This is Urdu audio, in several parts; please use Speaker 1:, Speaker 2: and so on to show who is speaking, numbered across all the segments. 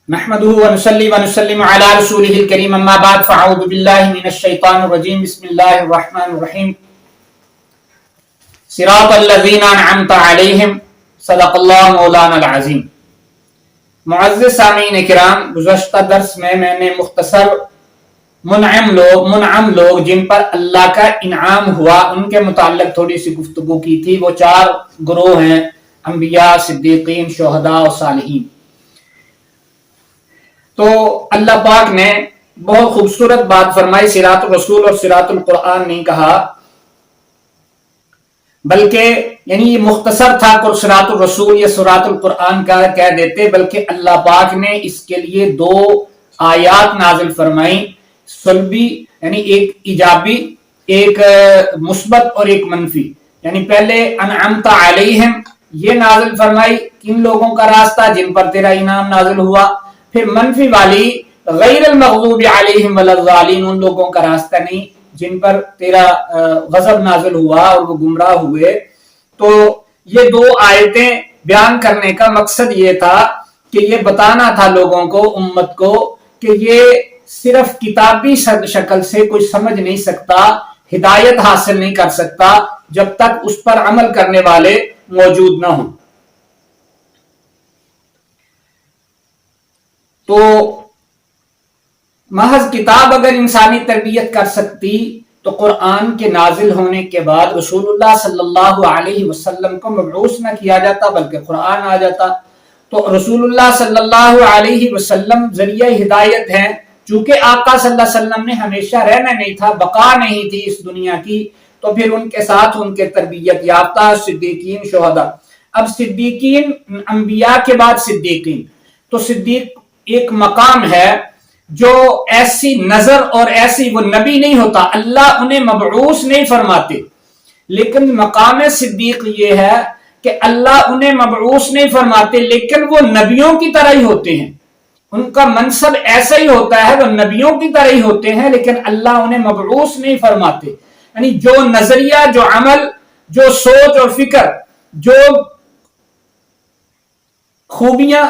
Speaker 1: نحمده ونصلي ونسلم على رسوله الكريم اما بعد فاعوذ بالله من الشيطان الرجيم بسم الله الرحمن الرحيم صراط الذين انعمت عليهم صدق اللہ مولانا العظیم. معزز سامعین کرام، گزشتہ درس میں نے مختصر منعم لوگ جن پر اللہ کا انعام ہوا ان کے متعلق تھوڑی سی گفتگو کی تھی. وہ 4 گروہ ہیں: انبیاء، صدیقین، شہداء اور صالحین. تو اللہ پاک نے بہت خوبصورت بات فرمائی. صراط الرسول اور صراط القرآن نہیں کہا، بلکہ یعنی یہ مختصر تھا کہ صراط الرسول یا صراط القرآن کا کہہ دیتے، بلکہ اللہ پاک نے اس کے لیے 2 آیات نازل فرمائی، سلبی یعنی ایک ایجابی، ایک مثبت اور ایک منفی. یعنی پہلے انعمت علیہم یہ نازل فرمائی، کن لوگوں کا راستہ جن پر تیرا انعام نازل ہوا. پھر منفی والی غیر المغضوب علیہم ولا الضالین، ان لوگوں کا راستہ نہیں جن پر تیرا غضب نازل ہوا اور وہ گمراہ ہوئے. تو یہ 2 آیتیں بیان کرنے کا مقصد یہ تھا کہ یہ بتانا تھا لوگوں کو، امت کو، کہ یہ صرف کتابی شکل سے کوئی سمجھ نہیں سکتا، ہدایت حاصل نہیں کر سکتا جب تک اس پر عمل کرنے والے موجود نہ ہوں. تو محض کتاب اگر انسانی تربیت کر سکتی تو قرآن کے نازل ہونے کے بعد رسول اللہ صلی اللہ علیہ وسلم کو مبعوث نہ کیا جاتا بلکہ قرآن آ جاتا. تو رسول اللہ صلی اللہ علیہ وسلم ذریعہ ہدایت ہیں. چونکہ آقا صلی اللہ علیہ وسلم نے ہمیشہ رہنا نہیں تھا، بقا نہیں تھی اس دنیا کی، تو پھر ان کے ساتھ ان کے تربیت یافتہ صدیقین، شہداء. اب صدیقین انبیاء کے بعد صدیقین، تو صدیق ایک مقام ہے جو ایسی نظر اور ایسی، وہ نبی نہیں ہوتا، اللہ انہیں مبعوث نہیں فرماتے، لیکن مقام صدیق یہ ہے کہ اللہ انہیں مبعوث نہیں فرماتے لیکن وہ نبیوں کی طرح ہی ہوتے ہیں. ان کا منصب ایسا ہی ہوتا ہے، وہ نبیوں کی طرح ہی ہوتے ہیں لیکن اللہ انہیں مبعوث نہیں فرماتے. یعنی جو نظریہ، جو عمل، جو سوچ اور فکر، جو خوبیاں،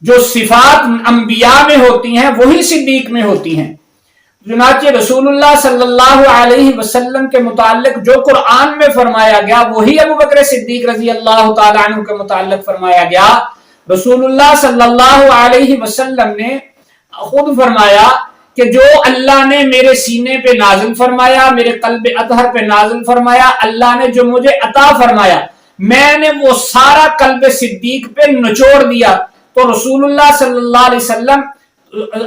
Speaker 1: جو صفات انبیاء میں ہوتی ہیں وہی صدیق میں ہوتی ہیں. چنانچہ رسول اللہ صلی اللہ علیہ وسلم کے متعلق جو قرآن میں فرمایا گیا وہی ابو بکر صدیق رضی اللہ تعالیٰ عنہ کے متعلق فرمایا گیا. رسول اللہ صلی اللہ علیہ وسلم نے خود فرمایا کہ جو اللہ نے میرے سینے پہ نازل فرمایا، میرے قلب اطہر پہ نازل فرمایا، اللہ نے جو مجھے عطا فرمایا، میں نے وہ سارا قلب صدیق پہ نچوڑ دیا. تو رسول اللہ صلی اللہ علیہ وسلم،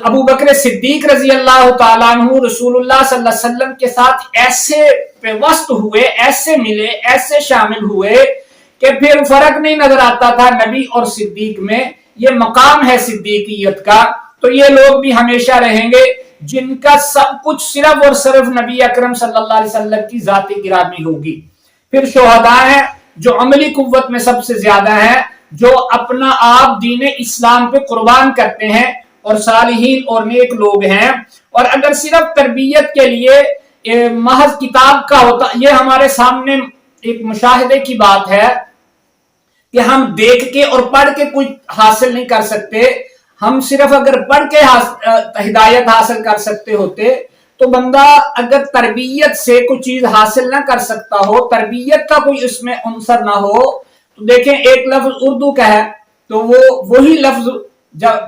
Speaker 1: ابو بکر صدیق رضی اللہ تعالیٰ عنہ رسول اللہ صلی اللہ علیہ وسلم کے ساتھ ایسے پیوست ہوئے، ایسے ملے، ایسے شامل ہوئے کہ پھر فرق نہیں نظر آتا تھا نبی اور صدیق میں. یہ مقام ہے صدیقیت کا. تو یہ لوگ بھی ہمیشہ رہیں گے جن کا سب کچھ صرف اور صرف نبی اکرم صلی اللہ علیہ وسلم کی ذاتی گرامی ہوگی. پھر شہداء ہیں جو عملی قوت میں سب سے زیادہ ہیں، جو اپنا آپ دین اسلام پہ قربان کرتے ہیں، اور صالحین اور نیک لوگ ہیں. اور اگر صرف تربیت کے لیے محض کتاب کا ہوتا، یہ ہمارے سامنے ایک مشاہدے کی بات ہے کہ ہم دیکھ کے اور پڑھ کے کوئی حاصل نہیں کر سکتے. ہم صرف اگر پڑھ کے ہدایت حاصل کر سکتے ہوتے تو بندہ اگر تربیت سے کوئی چیز حاصل نہ کر سکتا ہو، تربیت کا کوئی اس میں عنصر نہ ہو، تو دیکھیں ایک لفظ اردو کا ہے تو وہی لفظ جب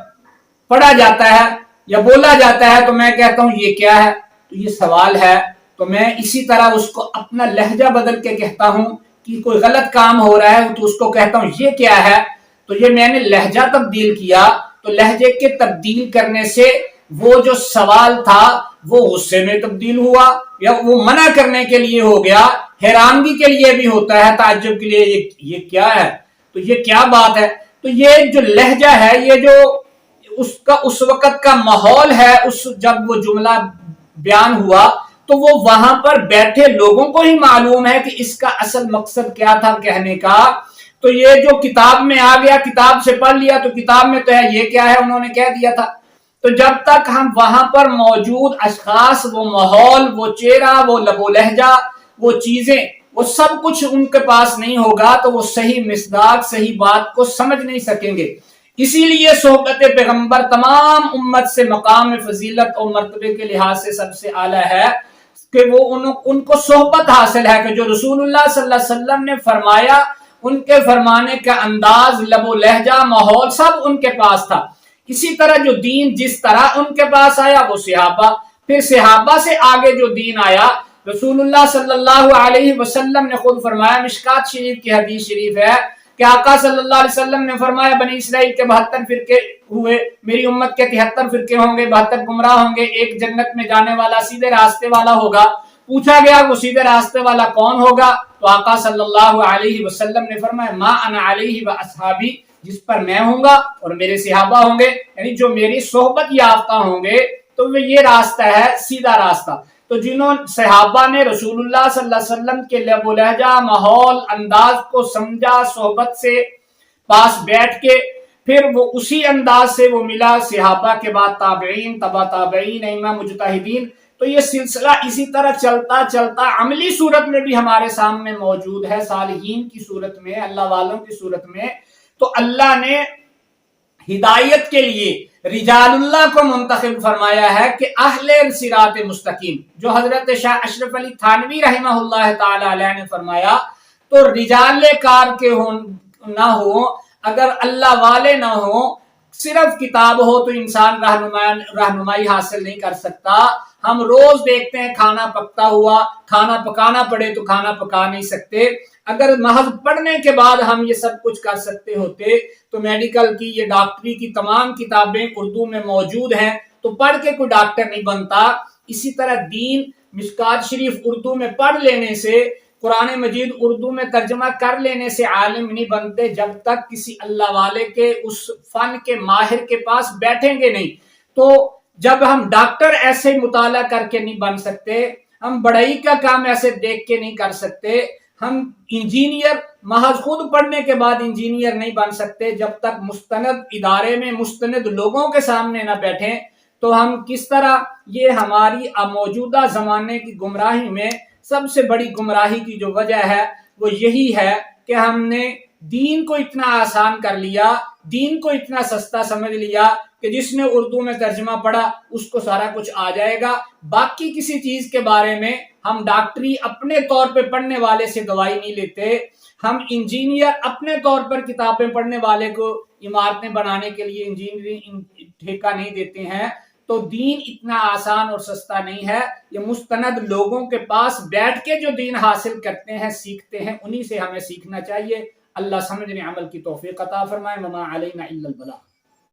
Speaker 1: پڑھا جاتا ہے یا بولا جاتا ہے تو میں کہتا ہوں یہ کیا ہے، تو یہ سوال ہے. تو میں اسی طرح اس کو اپنا لہجہ بدل کے کہتا ہوں کہ کوئی غلط کام ہو رہا ہے تو اس کو کہتا ہوں یہ کیا ہے. تو یہ میں نے لہجہ تبدیل کیا، تو لہجے کے تبدیل کرنے سے وہ جو سوال تھا وہ غصے میں تبدیل ہوا یا وہ منع کرنے کے لیے ہو گیا، حیرانگی کے لیے بھی ہوتا ہے، تعجب کے لیے یہ کیا ہے، تو یہ کیا بات ہے. تو یہ جو لہجہ ہے، یہ جو اس وقت کا ماحول ہے، جب وہ جملہ بیان ہوا تو وہ وہاں پر بیٹھے لوگوں کو ہی معلوم ہے کہ اس کا اصل مقصد کیا تھا کہنے کا. تو یہ جو کتاب میں آ گیا، کتاب سے پڑھ لیا تو کتاب میں تو ہے، یہ کیا ہے انہوں نے کہہ دیا تھا. تو جب تک ہم وہاں پر موجود اشخاص، وہ ماحول، وہ چہرہ، وہ لب و لہجہ، وہ چیزیں، وہ سب کچھ ان کے پاس نہیں ہوگا تو وہ صحیح مصداق، صحیح بات کو سمجھ نہیں سکیں گے. اسی لیے صحبت پیغمبر تمام امت سے مقام فضیلت اور مرتبے کے لحاظ سے سب سے اعلیٰ ہے کہ وہ ان کو صحبت حاصل ہے کہ جو رسول اللہ صلی اللہ علیہ وسلم نے فرمایا ان کے فرمانے کا انداز، لب و لہجہ، ماحول سب ان کے پاس تھا۔ اسی طرح جو دین جس طرح ان کے پاس آیا وہ صحابہ، پھر صحابہ سے آگے جو دین آیا، رسول اللہ صلی اللہ علیہ وسلم نے خود فرمایا، مشکات شریف کی حدیث شریف ہے کہ آقا صلی اللہ علیہ وسلم نے فرمایا بنی اسرائیل کے 72 فرقے ہوئے، میری امت کے 73 فرقے ہوں گے، 72 گمراہ ہوں گے، ایک جنت میں جانے والا سیدھے راستے والا ہوگا۔ پوچھا گیا وہ سیدھے راستے والا کون ہوگا؟ تو آقا صلی اللہ علیہ وسلم نے فرمایا ما انا علیہ و اصحابی، جس پر میں ہوں گا اور میرے صحابہ ہوں گے، یعنی جو میری صحبت یافتہ ہوں گے تو یہ راستہ ہے سیدھا راستہ۔ تو جنہوں صحابہ نے رسول اللہ صلی اللہ علیہ وسلم کے لب و لہجہ، ماحول، انداز کو سمجھا، صحبت سے پاس بیٹھ کے پھر وہ اسی انداز سے وہ ملا، صحابہ کے بعد تابعین، تبع تابعین، ائمہ مجتہدین، تو یہ سلسلہ اسی طرح چلتا چلتا عملی صورت میں بھی ہمارے سامنے موجود ہے، صالحین کی صورت میں، اللہ والوں کی صورت میں۔ تو اللہ نے ہدایت کے لیے رجال اللہ کو منتخب فرمایا ہے کہ اہل صراط مستقیم، جو حضرت شاہ اشرف علی تھانوی رحمہ اللہ تعالی علیہ نے فرمایا، تو رجال کار کے نہ ہو، اگر اللہ والے نہ ہو، صرف کتاب ہو تو انسان رہنمائی حاصل نہیں کر سکتا۔ ہم روز دیکھتے ہیں کھانا پکتا ہوا، کھانا پکانا پڑے تو کھانا پکا نہیں سکتے۔ اگر محض پڑھنے کے بعد ہم یہ سب کچھ کر سکتے ہوتے تو میڈیکل کی، یہ ڈاکٹری کی تمام کتابیں اردو میں موجود ہیں، تو پڑھ کے کوئی ڈاکٹر نہیں بنتا۔ اسی طرح دین، مشکات شریف اردو میں پڑھ لینے سے، قرآن مجید اردو میں ترجمہ کر لینے سے عالم نہیں بنتے جب تک کسی اللہ والے کے اس فن کے ماہر کے پاس بیٹھیں گے نہیں۔ تو جب ہم ڈاکٹر ایسے مطالعہ کر کے نہیں بن سکتے، ہم بڑائی کا کام ایسے دیکھ کے نہیں کر سکتے، ہم انجینئر محض خود پڑھنے کے بعد انجینئر نہیں بن سکتے جب تک مستند ادارے میں مستند لوگوں کے سامنے نہ بیٹھیں۔ تو ہم کس طرح، یہ ہماری موجودہ زمانے کی گمراہی میں سب سے بڑی گمراہی کی جو وجہ ہے وہ یہی ہے کہ ہم نے دین کو اتنا آسان کر لیا، دین کو اتنا سستا سمجھ لیا کہ جس نے اردو میں ترجمہ پڑھا اس کو سارا کچھ آ جائے گا۔ باقی کسی چیز کے بارے میں ہم ڈاکٹری اپنے طور پہ پڑھنے والے سے دوائی نہیں لیتے، ہم انجینئر اپنے طور پر کتابیں پڑھنے والے کو عمارتیں بنانے کے لیے انجینئرنگ ٹھیکہ نہیں دیتے ہیں۔ تو دین اتنا آسان اور سستا نہیں ہے، یہ مستند لوگوں کے پاس بیٹھ کے جو دین حاصل کرتے ہیں، سیکھتے ہیں، انہی سے ہمیں سیکھنا چاہیے۔ اللہ سمجھنے عمل کی توفیق عطا فرمائے۔ وما علینا الا البلاغ۔